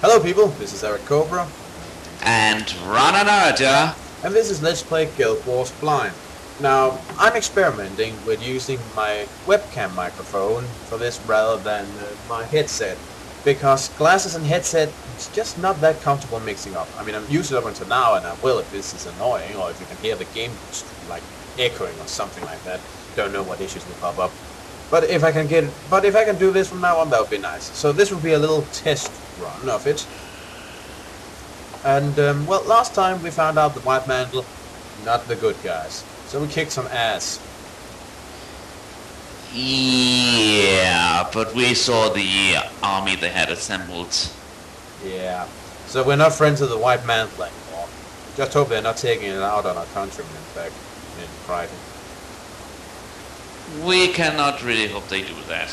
Hello people, this is Eric Cobra. And Rananarja. And this is Let's Play Guild Wars Blind. Now, I'm experimenting with using my webcam microphone for this rather than my headset. Because glasses and headset, it's just not that comfortable mixing up. I mean, I've used it up until now and I will if this is annoying or if you can hear the game like echoing or something like that. Don't know what issues will pop up. But if I can do this from now on, that would be nice. So this will be a little test run of it. And, well, last time we found out the White Mantle, not the good guys. So we kicked some ass. Yeah, but we saw the army they had assembled. Yeah. So we're not friends of the White Mantle anymore. Just hope they're not taking it out on our countrymen back in Brighton. We cannot really hope they do that.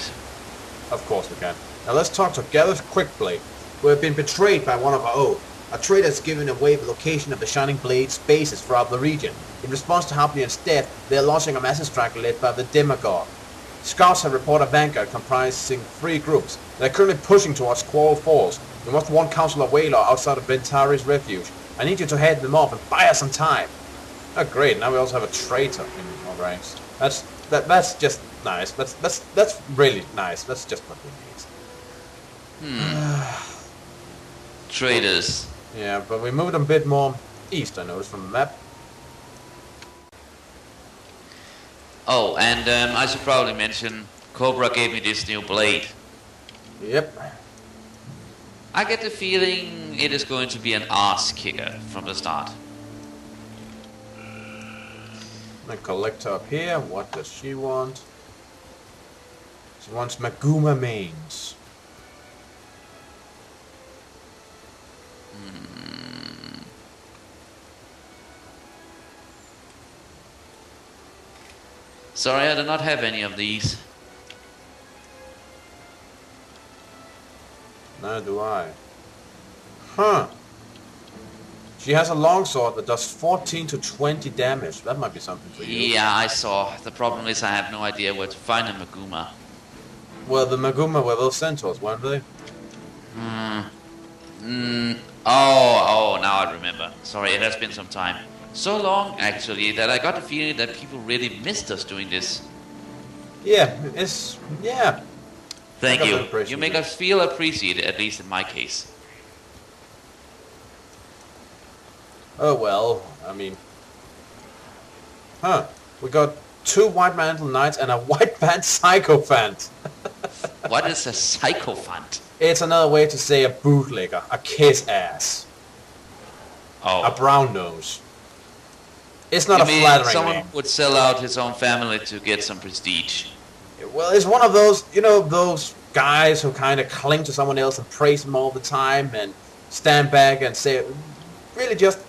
Of course we can. Now let's talk to Gareth Quickblade. We have been betrayed by one of our own. A traitor has given away the location of the Shining Blade's bases throughout the region. In response to helping instead, they are launching a massive strike led by the Demagogue. Scouts have reported a vanguard comprising 3 groups. They are currently pushing towards Squall Falls. We must warn Councillor Whaler outside of Bentari's refuge. I need you to head them off and buy us some time. Oh great, now we also have a traitor in our ranks. That's just nice. That's really nice. That's just what we need. Traitors. Yeah, but we moved a bit more east, I noticed, from the map. Oh, and I should probably mention, Cobra gave me this new blade. Yep. I get the feeling it is going to be an ass kicker from the start. The collector up here, what does she want? She wants Maguma mains. Sorry, I do not have any of these. Neither do I. Huh. She has a longsword that does 14 to 20 damage. That might be something for you. Yeah, I saw. The problem is I have no idea where to find a Maguma. Well, the Maguma were those centaurs, weren't they? Oh, now I remember. Sorry, it has been some time. So long, actually, that I got the feeling that people really missed us doing this. Yeah. Thank you. You make us feel appreciated, at least in my case. Oh well, I mean... Huh. We got 2 White Mantle Knights and a White Band Sycophant. What is a Sycophant? It's another way to say a bootlegger, a kiss ass. Oh. A brown nose. It's not You a mean flattering someone name. would sell out his own family to get some prestige? Well, it's one of those, you know, those guys who kind of cling to someone else and praise them all the time and stand back and say, really just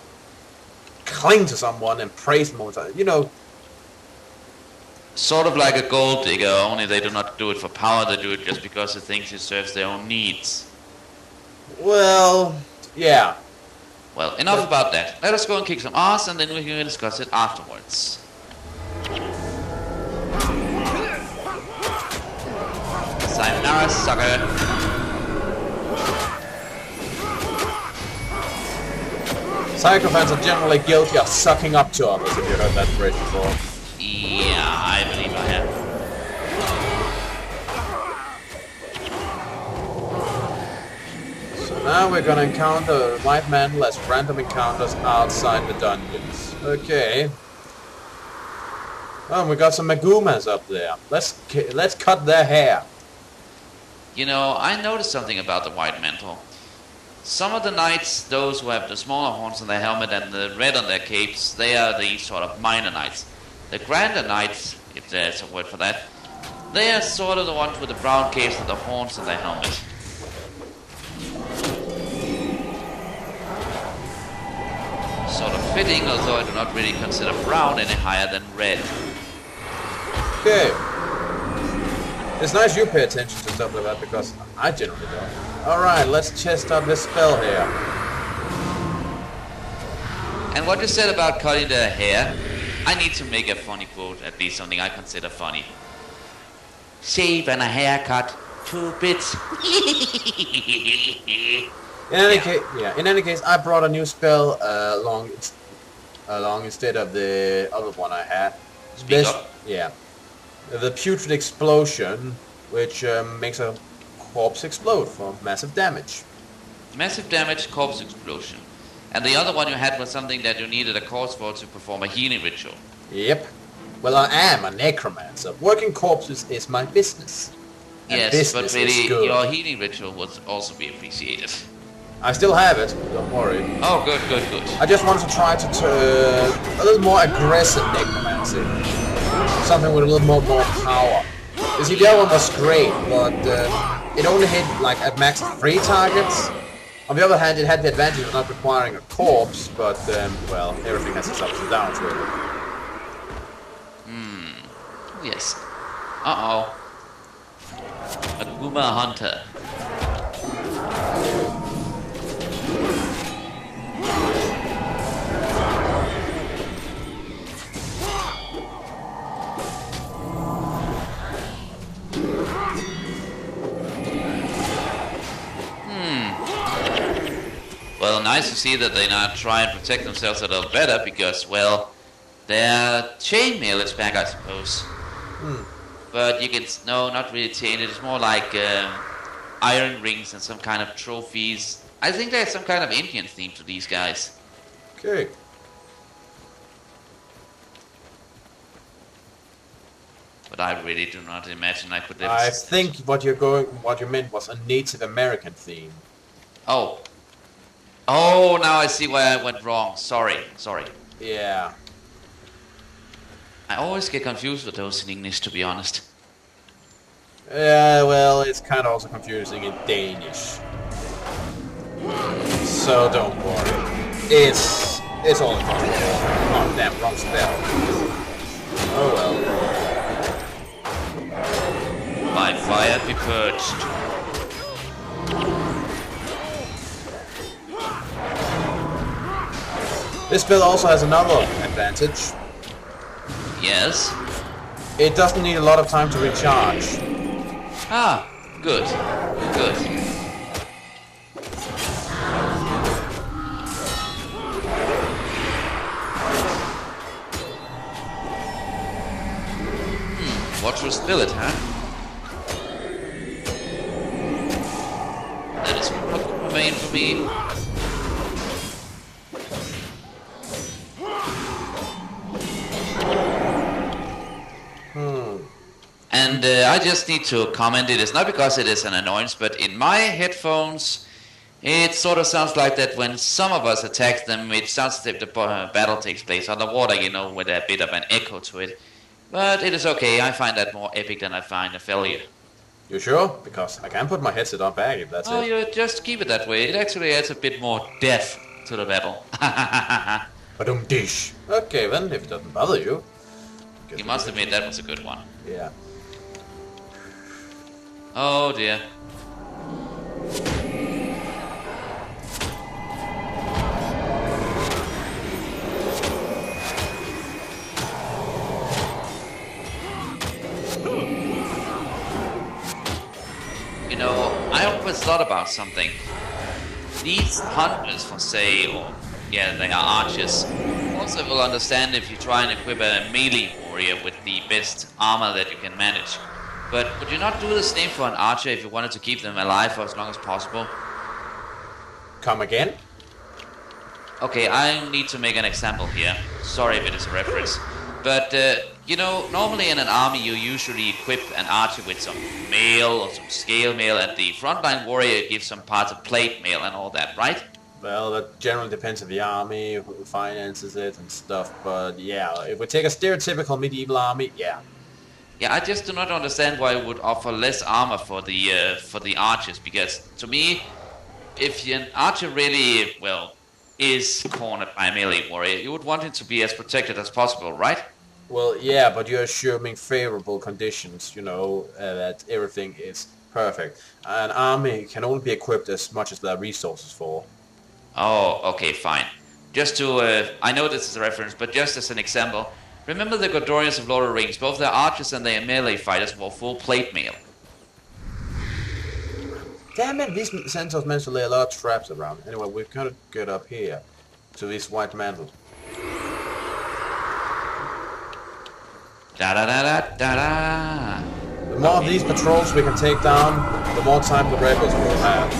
cling to someone and praise them all the time. You know. Sort of like a gold digger, only they do not do it for power, they do it just because they think it serves their own needs. Well, yeah. Well, enough about that. Let us go and kick some ass and then we can discuss it afterwards. Sayonara, sucker. Psychopaths are generally guilty of sucking up to others, if you heard that phrase before. Yeah, I believe I have. So now we're gonna encounter White Mantle as random encounters outside the dungeons. Okay. Oh, we got some Magumas up there. Let's cut their hair. You know, I noticed something about the White Mantle. Some of the knights, those who have the smaller horns on their helmet and the red on their capes, they are the sort of minor knights. The grander knights, if there's a word for that, they are sort of the ones with the brown capes and the horns on their helmet. Sort of fitting, although I do not really consider brown any higher than red. Okay. It's nice you pay attention to stuff like that because I generally don't. Alright, let's test out this spell here. And what you said about cutting their hair, I need to make a funny quote, at least something I consider funny. Shave and a haircut, 2 bits. In any case, I brought a new spell along instead of the other one I had. Speak up. Yeah, the putrid explosion, which makes a corpse explode for massive damage. Massive damage, corpse explosion. And the other one you had was something that you needed a corpse for to perform a healing ritual. Yep. Well, I am a necromancer. Working corpses is my business. And Yes, business but really, is good. your healing ritual would also be appreciated. I still have it. Don't worry. Oh, good, good, good. I just wanted to try to a little more aggressive necromancy. Something with a little more power. You see, the other one was great, but it only hit like at max 3 targets. On the other hand, it had the advantage of not requiring a corpse, but well, everything has its ups and downs, really. Yes. Uh-oh. A Guma hunter. Well, nice to see that they now try and protect themselves a little better because, well, their chainmail is back, I suppose. But you can, no, not really chain. It's more like iron rings and some kind of trophies. I think there's some kind of Indian theme to these guys. Okay. But I really do not imagine I could live. I think what you meant was a Native American theme. Oh. Oh, now I see where I went wrong. Sorry. Yeah. I always get confused with those in English, to be honest. Yeah, well, it's kind of also confusing in Danish. So don't worry. It's all in fun. Oh, damn, wrong spell. Oh well. By fire be purged. This spell also has another advantage. Yes. It doesn't need a lot of time to recharge. Ah, good. Good. Watch will spill it, huh? That is what remain for me. And I just need to comment, it is not because it is an annoyance, but in my headphones, it sort of sounds like that when some of us attack them, it sounds as if the battle takes place underwater, you know, with a bit of an echo to it. But it is okay, I find that more epic than I find a failure. You sure? Because I can put my headset on back if that's Oh, it. you just keep it that way. It actually adds a bit more depth to the battle. Dish. Okay, then, if it doesn't bother you. You must admit that was a good one. Yeah. Oh dear. You know, I always thought about something. These hunters, for say, or yeah, they are archers, also will understand if you try and equip a melee warrior with the best armor that you can manage. But would you not do the same for an archer if you wanted to keep them alive for as long as possible? Come again? Okay, I need to make an example here. Sorry if it is a reference. But, you know, normally in an army you usually equip an archer with some mail or some scale mail, and the frontline warrior gives some parts of plate mail and all that, right? Well, that generally depends on the army, who finances it and stuff, but yeah, if we take a stereotypical medieval army, yeah. Yeah, I just do not understand why it would offer less armor for the archers, because to me, if an archer really, well, is cornered by a melee warrior, you would want him to be as protected as possible, right? Well, yeah, but you're assuming favorable conditions, you know, that everything is perfect. An army can only be equipped as much as there are resources for. Oh, okay, fine. Just to, I know this is a reference, but just as an example, remember the Gondorians of Lord of the Rings, both their archers and their melee fighters wore full plate mail. Damn it, these centaurs managed to lay a lot of traps around. Anyway, we've got to get up here to these white mantles. Da da da da da da. The more of these patrols we can take down, the more time the rebels will have.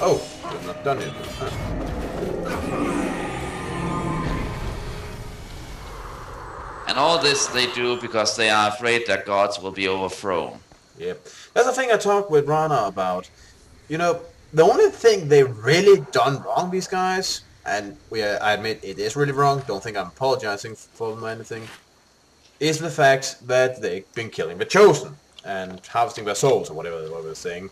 Oh, we've not done it. Huh. And all this they do because they are afraid their gods will be overthrown. Yep. That's the thing I talked with Rana about. You know, the only thing they really done wrong, these guys, and I admit it is really wrong, don't think I'm apologizing for them or anything, is the fact that they've been killing the Chosen and harvesting their souls or whatever they were saying.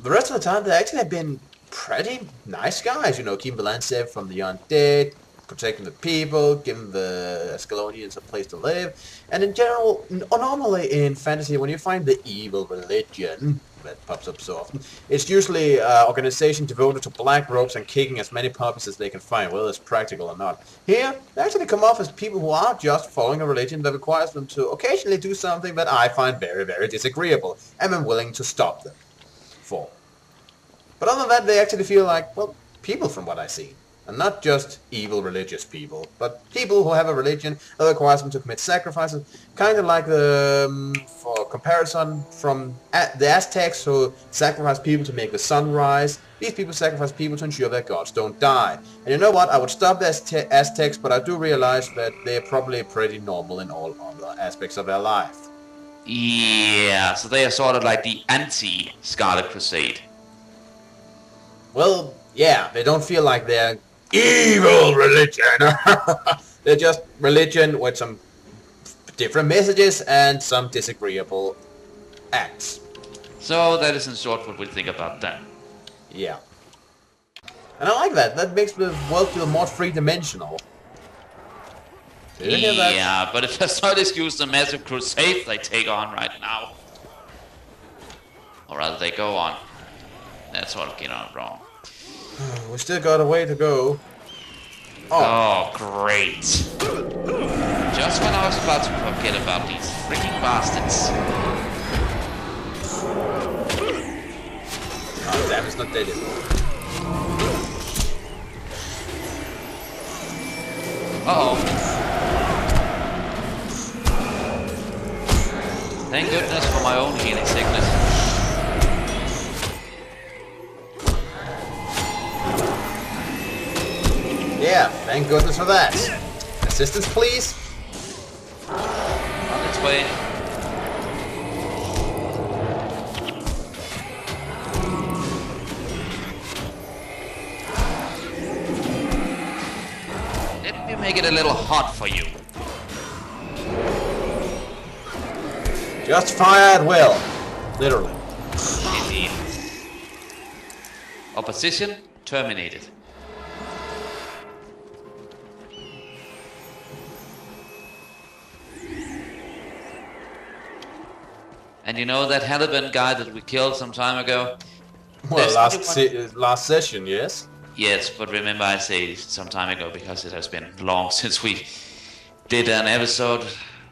The rest of the time, they actually have been pretty nice guys, you know, keeping the land safe from the undead, protecting the people, giving the Escalonians a place to live, and in general, normally in fantasy, when you find the evil religion that pops up so often, it's usually an organization devoted to black robes and kicking as many puppies as they can find, whether it's practical or not. Here, they actually come off as people who are just following a religion that requires them to occasionally do something that I find very, very disagreeable, and I'm willing to stop them for. But other than that, they actually feel like, well, people from what I see. And not just evil religious people, but people who have a religion that requires them to commit sacrifices, kind of like for comparison, from the Aztecs who sacrifice people to make the sun rise. These people sacrifice people to ensure their gods don't die. And you know what? I would stop the Aztecs, but I do realize that they're probably pretty normal in all other aspects of their life. Yeah, so they are sort of like the anti-Scarlet Crusade. Well, yeah, they don't feel like they're evil religion. They're just religion with some different messages and some disagreeable acts. So that is in short what we think about them. Yeah. And I like that. That makes the world feel more three-dimensional. Did you hear that? Yeah, but it does not excuse the massive crusade they take on right now. Or rather, they go on. That's sort of getting on wrong. We still got a way to go. Oh, great. Just when I was about to forget about these freaking bastards. Oh, damn, it's not dead yet. Uh-oh. Thank goodness for my own healing sickness. Yeah, thank goodness for that. Assistance, please. On its way. Let me make it a little hot for you. Just fire at will. Literally. Indeed. Opposition terminated. And you know that Haliban guy that we killed some time ago? Well, last session, yes? Yes, but remember I say some time ago because it has been long since we did an episode.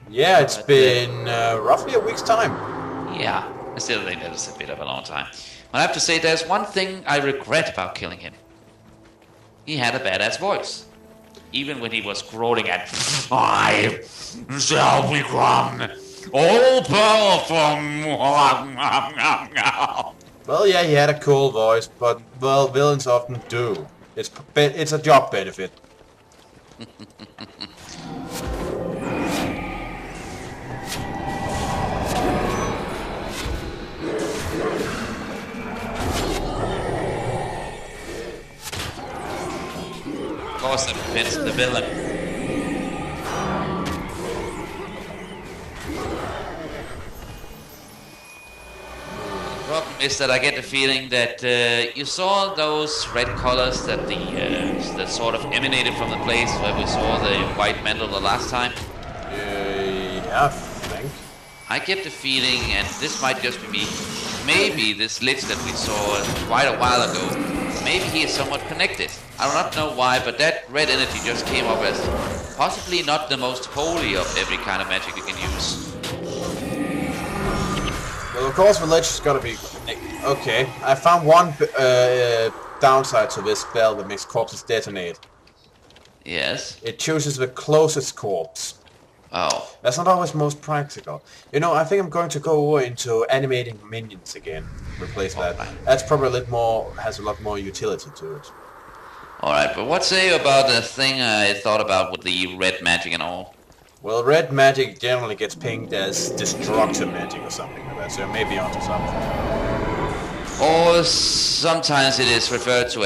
Yeah, it's been roughly a week's time. Yeah, I still think that is a bit of a long time. But I have to say there's one thing I regret about killing him. He had a badass voice. Even when he was growling at, I shall become all powerful. Well, yeah, he had a cool voice, but, well, villains often do. It's a job benefit. Of course, that depends on the villain. The problem is that I get the feeling that you saw those red colors that that sort of emanated from the place where we saw the white mantle the last time. Yeah, I think. I get the feeling, and this might just be me, maybe this lich that we saw quite a while ago maybe he is somewhat connected. I do not know why, but that red energy just came up as possibly not the most holy of every kind of magic you can use. Well, of course, the ledge is gotta be... Okay, I found one downside to this spell that makes corpses detonate. Yes? It chooses the closest corpse. Oh. That's not always most practical. You know, I think I'm going to go over into animating minions again. Replace that. Alright. That's probably a little more, has a lot more utility to it. Alright, but what say you about the thing I thought about with the red magic and all? Well, red magic generally gets pinged as destructive magic or something like that, so maybe onto something. Or sometimes it is referred to